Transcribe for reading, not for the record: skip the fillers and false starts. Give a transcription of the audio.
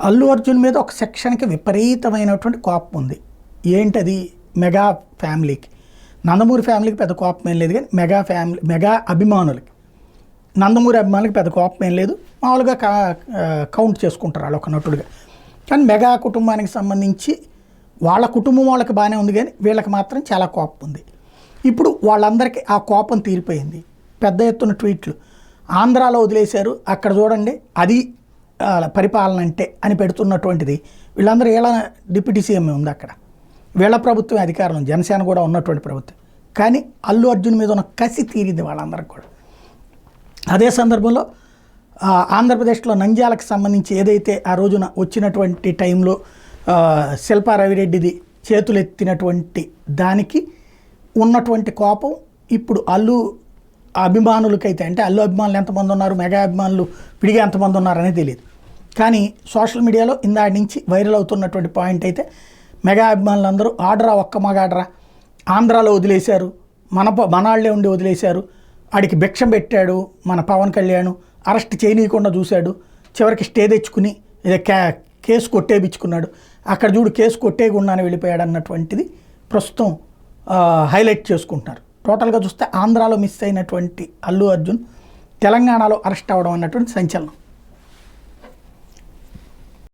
అల్లు అర్జున్ మీద ఒక సెక్షన్కి విపరీతమైనటువంటి కోపం ఉంది. ఏంటది? మెగా ఫ్యామిలీకి. నందమూరి ఫ్యామిలీకి పెద్ద కోపం ఏం లేదు, కానీ మెగా అభిమానులకి, నందమూరి అభిమానులకి పెద్ద కోపం ఏం లేదు. మామూలుగా కౌంట్ చేసుకుంటారు వాళ్ళు ఒక నటుడుగా. కానీ మెగా కుటుంబానికి సంబంధించి వాళ్ళ కుటుంబం వాళ్ళకి బాగానే ఉంది, కానీ వీళ్ళకి మాత్రం చాలా కోపం ఉంది. ఇప్పుడు వాళ్ళందరికీ ఆ కోపం తీరిపోయింది. పెద్ద ఎత్తున ట్వీట్లు ఆంధ్రాలో వదిలేశారు, అక్కడ చూడండి అది పరిపాలన అంటే అని పెడుతున్నటువంటిది. వీళ్ళందరూ వీళ్ళ డిప్యూటీ సీఎం ఉంది అక్కడ, వీళ్ళ ప్రభుత్వం అధికారం, జనసేన కూడా ఉన్నటువంటి ప్రభుత్వం. కానీ అల్లు అర్జున్ మీద ఉన్న కసి తీరింది వాళ్ళందరికీ కూడా. అదే సందర్భంలో ఆంధ్రప్రదేశ్లో నంద్యాలకు సంబంధించి ఏదైతే ఆ రోజున వచ్చినటువంటి టైంలో శిల్పా రవిరెడ్డిది చేతులెత్తినటువంటి దానికి ఉన్నటువంటి కోపం ఇప్పుడు అల్లు అభిమానులకైతే, అంటే అల్లు అభిమానులు ఎంతమంది ఉన్నారు, మెగా అభిమానులు విడిగా ఎంతమంది ఉన్నారనే తెలియదు. కానీ సోషల్ మీడియాలో ఇందాడి నుంచి వైరల్ అవుతున్నటువంటి పాయింట్ అయితే, మెగా అభిమానులందరూ ఆర్డరా ఒక్క మగాడరా, ఆంధ్రాలో వదిలేశారు, మనాళ్ళే ఉండి వదిలేశారు, ఆడికి భిక్షం పెట్టాడు మన పవన్ కళ్యాణ్, అరెస్ట్ చేయనీయకుండా చూశాడు, చివరికి స్టే తెచ్చుకుని కేసు కొట్టేపించుకున్నాడు, అక్కడ చూడు కేసు కొట్టేయకుండానే వెళ్ళిపోయాడు అన్నటువంటిది ప్రస్తుతం హైలైట్ చేసుకుంటున్నారు. టోటల్గా చూస్తే ఆంధ్రాలో మిస్ అయినటువంటి అల్లు అర్జున్ తెలంగాణలో అరెస్ట్ అవ్వడం అన్నటువంటి సంచలనం.